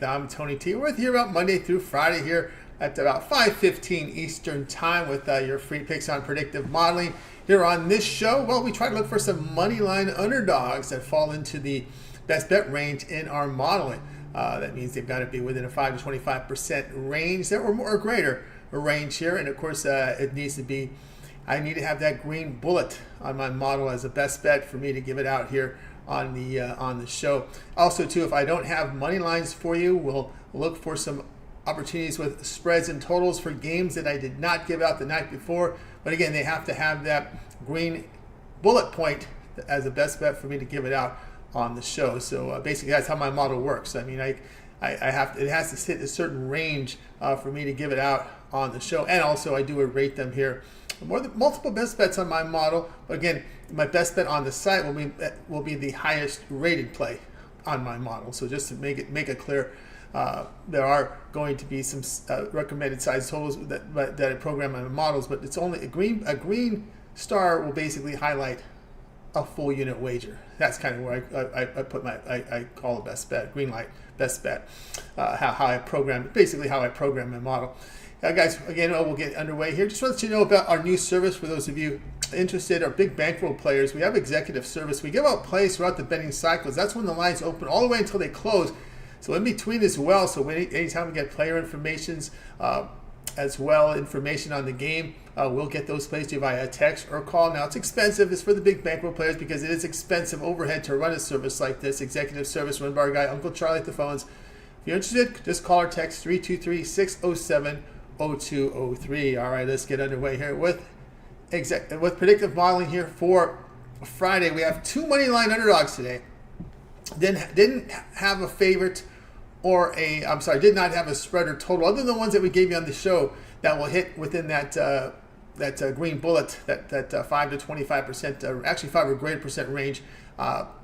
I'm Tony T. We're here about Monday through Friday here at about 5:15 Eastern Time with your free picks on predictive modeling. Here on this show, well, we try to look for some money line underdogs that fall into the best bet range in our modeling. That means they've got to be within a 5 to 25% range or more or greater range here. And of course, it needs to be, I need to have that green bullet on my model as a best bet for me to give it out here on the show. Also, too, if I don't have money lines for you, we'll look for some opportunities with spreads and totals for games that I did not give out the night before. But again, they have to have that green bullet point as a best bet for me to give it out on the show. So basically, that's how my model works. I mean, it has to hit a certain range for me to give it out on the show. And also, I do rate them here. Multiple best bets on my model, but again, my best bet on the site will be the highest rated play on my model. So just to make it clear, there are going to be some recommended size totals that I program on my models, but it's only a green star will basically highlight a full unit wager. That's kind of where I put I call it best bet, green light best bet. How I program my model. Guys, again, we'll get underway here. Just want to let you know about our new service for those of you interested, our big bankroll players. We have executive service. We give out plays throughout the betting cycles. That's when the lines open all the way until they close. So in between as well, so anytime we get player informations, as well information on the game, we'll get those plays to you via text or call. Now, it's expensive. It's for the big bankroll players because it is expensive overhead to run a service like this. Executive service run by our guy, Uncle Charlie at the phones. If you're interested, just call or text 323-607-0203. All right, let's get underway here with predictive modeling here for Friday. We have two money line underdogs today. Didn't have a favorite did not have a spread or total other than the ones that we gave you on the show that will hit within that green bullet, that 5 to 25%, actually 5 or greater percent range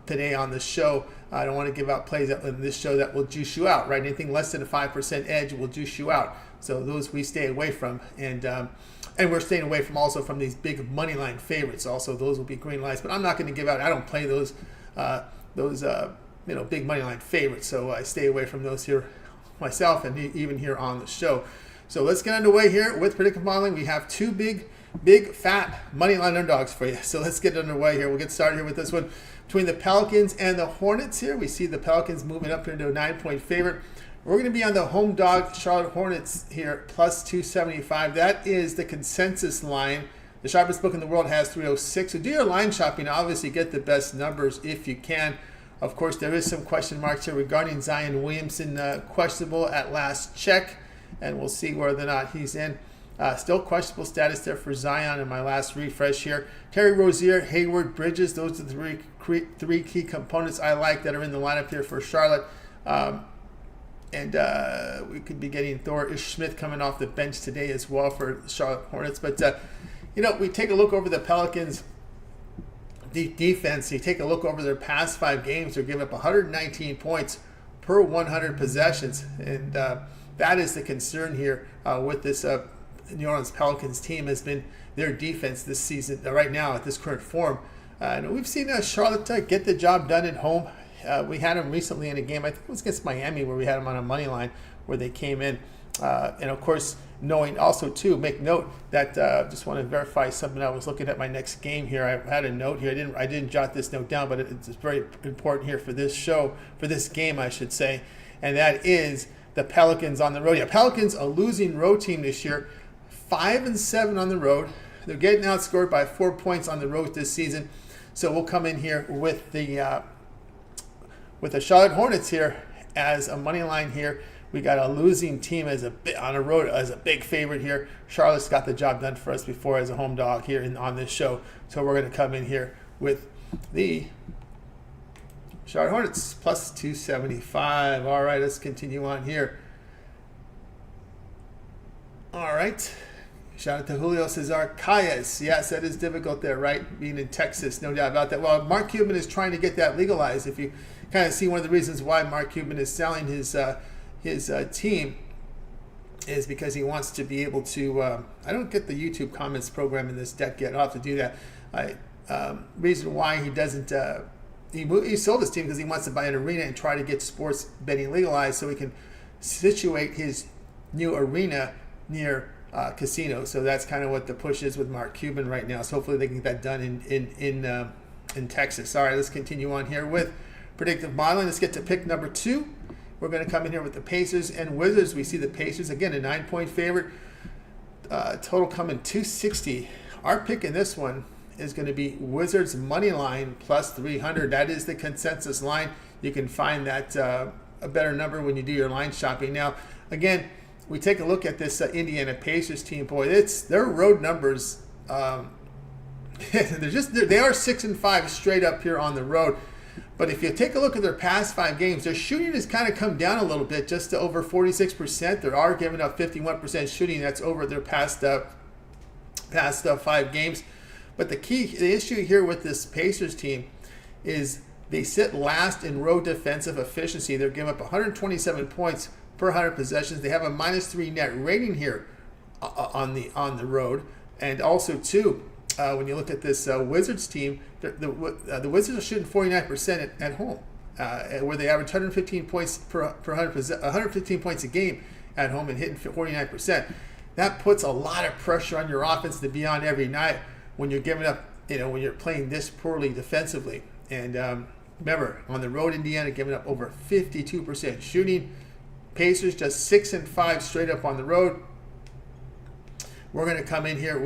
today on the show. I don't want to give out plays in this show that will juice you out, right? Anything less than a 5% edge will juice you out. So those we stay away from, and we're staying away from also from these big money line favorites. Also, those will be green lights, but I'm not going to give out. I don't play those big money line favorites, so I stay away from those here myself, and even here on the show. So let's get underway here with predictive modeling. We have two big fat money line underdogs for you. So let's get underway here. We'll get started here with this one between the Pelicans and the Hornets here. We see the Pelicans moving up into a 9-point favorite. We're going to be on the home dog Charlotte Hornets here, plus 275. That is the consensus line. The sharpest book in the world has 306. So do your line shopping. Obviously, get the best numbers if you can. Of course, there is some question marks here regarding Zion Williamson, questionable at last check, and we'll see whether or not he's in. Still questionable status there for Zion in my last refresh here. Terry Rozier, Hayward, Bridges, those are the three key components I like that are in the lineup here for Charlotte. And we could be getting Thor Ish-Smith coming off the bench today as well for Charlotte Hornets. But, we take a look over the Pelicans' defense. You take a look over their past 5 games. They're giving up 119 points per 100 possessions. And that is the concern here with this New Orleans Pelicans team has been their defense this season, right now at this current form. And we've seen Charlotte get the job done at home. We had them recently in a game, I think it was against Miami, where we had them on a money line where they came in. And of course, knowing also too, make note that just want to verify something. I was looking at my next game here. I had a note here. I didn't jot this note down, but it's very important here for this show, for this game, I should say. And that is the Pelicans on the road. Yeah, Pelicans, a losing road team this year, 5-7 on the road. They're getting outscored by 4 points on the road this season. So we'll come in here with the Charlotte Hornets here as a money line here. We got a losing team on a road as a big favorite here. Charlotte's got the job done for us before as a home dog here on this show. So we're going to come in here with the Charlotte Hornets plus 275. All right, let's continue on here. All right. Shout out to Julio Cesar Calles. Yes, that is difficult there, right? Being in Texas, no doubt about that. Well, Mark Cuban is trying to get that legalized. If you kind of see one of the reasons why Mark Cuban is selling his team is because he wants to be able to. I don't get the YouTube comments program in this deck yet. I'll have to do that. Reason why he doesn't he sold his team because he wants to buy an arena and try to get sports betting legalized so he can situate his new arena near casinos. So that's kind of what the push is with Mark Cuban right now. So hopefully they can get that done in Texas. All right, let's continue on here with predictive modeling. Let's get to pick number 2. We're going to come in here with the Pacers and Wizards. We see the Pacers, again, a 9-point favorite. Total coming 260. Our pick in this one is going to be Wizards money line plus 300. That is the consensus line. You can find that a better number when you do your line shopping. Now, again, we take a look at this Indiana Pacers team. Boy, their road numbers. They are 6-5 straight up here on the road. But if you take a look at their past 5 games, their shooting has kind of come down a little bit, just to over 46%. They are giving up 51% shooting. That's over their past 5 games. But the issue here with this Pacers team is they sit last in road defensive efficiency. They're giving up 127 points per 100 possessions. They have a -3 net rating here on the road, and also too. When you look at this Wizards team, the Wizards are shooting 49% at home, where they average 115 points per 115 points a game at home and hitting 49%. That puts a lot of pressure on your offense to be on every night when you're giving up, when you're playing this poorly defensively. And remember, on the road, Indiana giving up over 52% shooting. Pacers just 6-5 straight up on the road. We're going to come in here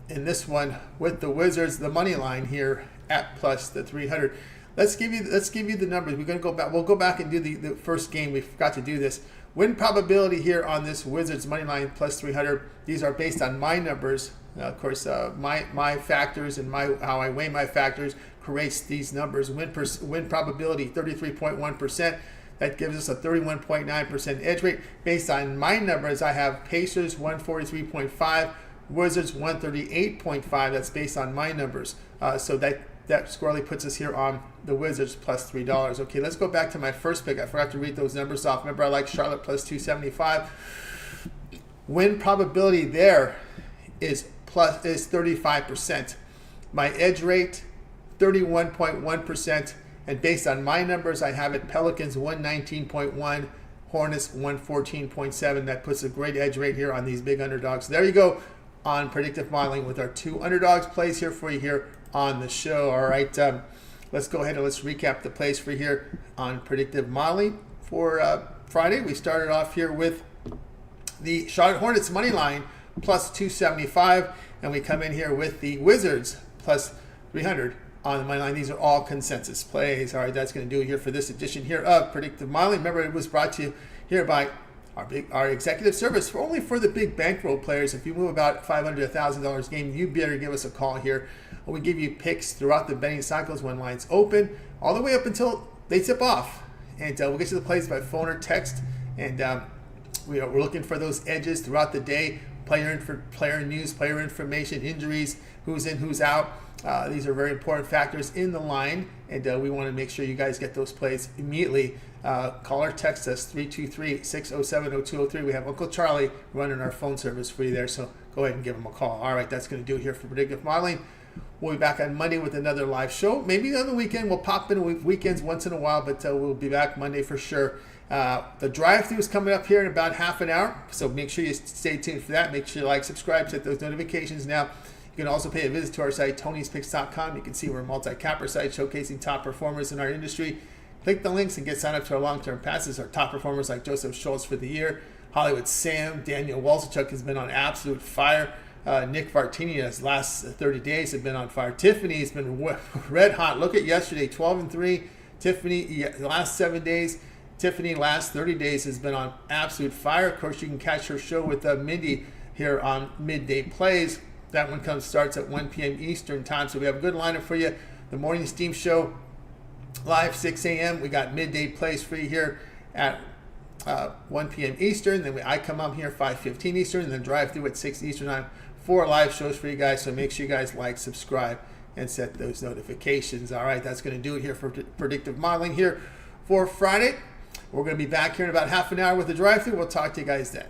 in this one with the Wizards, the money line here at plus the 300. Let's give you the numbers. We're going to go back. We'll go back and do the first game. We forgot to do this. Win probability here on this Wizards money line plus 300. These are based on my numbers. Of course, my factors and how I weigh my factors creates these numbers. Win probability 33.1%. That gives us a 31.9% edge rate. Based on my numbers, I have Pacers 143.5, Wizards 138.5. That's based on my numbers. So that squarely puts us here on the Wizards plus $3. Okay, let's go back to my first pick. I forgot to read those numbers off. Remember, I like Charlotte plus 275. Win probability there is 35%. My edge rate 31.1%. And based on my numbers, I have it Pelicans 119.1, Hornets 114.7. That puts a great edge rate here on these big underdogs. There you go on predictive modeling with our 2 underdogs plays here for you here on the show. All right, let's go ahead and let's recap the plays for you here on predictive modeling for Friday. We started off here with the Charlotte Hornets money line plus 275, and we come in here with the Wizards plus 300 on the money line. These are all consensus plays. All right, that's going to do it here for this edition here of predictive modeling. Remember, it was brought to you here by our executive service only for the big bankroll players. If you move about $500 to $1,000 game, you better give us a call here. We give you picks throughout the betting cycles when lines open, all the way up until they tip off. And we'll get you the plays by phone or text. And we're looking for those edges throughout the day. Player news, player information, injuries, who's in, who's out. These are very important factors in the line, and we want to make sure you guys get those plays immediately. Call or text us 323-607-0203. We have Uncle Charlie running our phone service for you there, so go ahead and give him a call. All right, that's going to do it here for predictive modeling. We'll be back on Monday with another live show. Maybe on the weekend. We'll pop in weekends once in a while, but we'll be back Monday for sure. The drive-thru is coming up here in about half an hour, so make sure you stay tuned for that. Make sure you like, subscribe, set those notifications. Now, you can also pay a visit to our site, Tony'sPicks.com. You can see we're a multi-capper site showcasing top performers in our industry. Click the links and get signed up to our long-term passes. Our top performers like Joseph Schultz for the year, Hollywood Sam, Daniel Walzachuk has been on absolute fire. Nick Vartini, his last 30 days have been on fire. Tiffany has been red hot. Look at yesterday, 12-3. Tiffany, the last 7 days. Tiffany, last 30 days has been on absolute fire. Of course, you can catch her show with Mindy here on Midday Plays. That one starts at 1 p.m. Eastern time. So we have a good lineup for you. The Morning Steam Show live 6 a.m. We got Midday Plays for you here at 1 p.m. Eastern. Then I come up here 5:15 Eastern, and then drive through at 6 Eastern time. 4 live shows for you guys. So make sure you guys like, subscribe, and set those notifications. All right, that's going to do it here for predictive modeling here for Friday. We're going to be back here in about half an hour with the drive-thru. We'll talk to you guys then.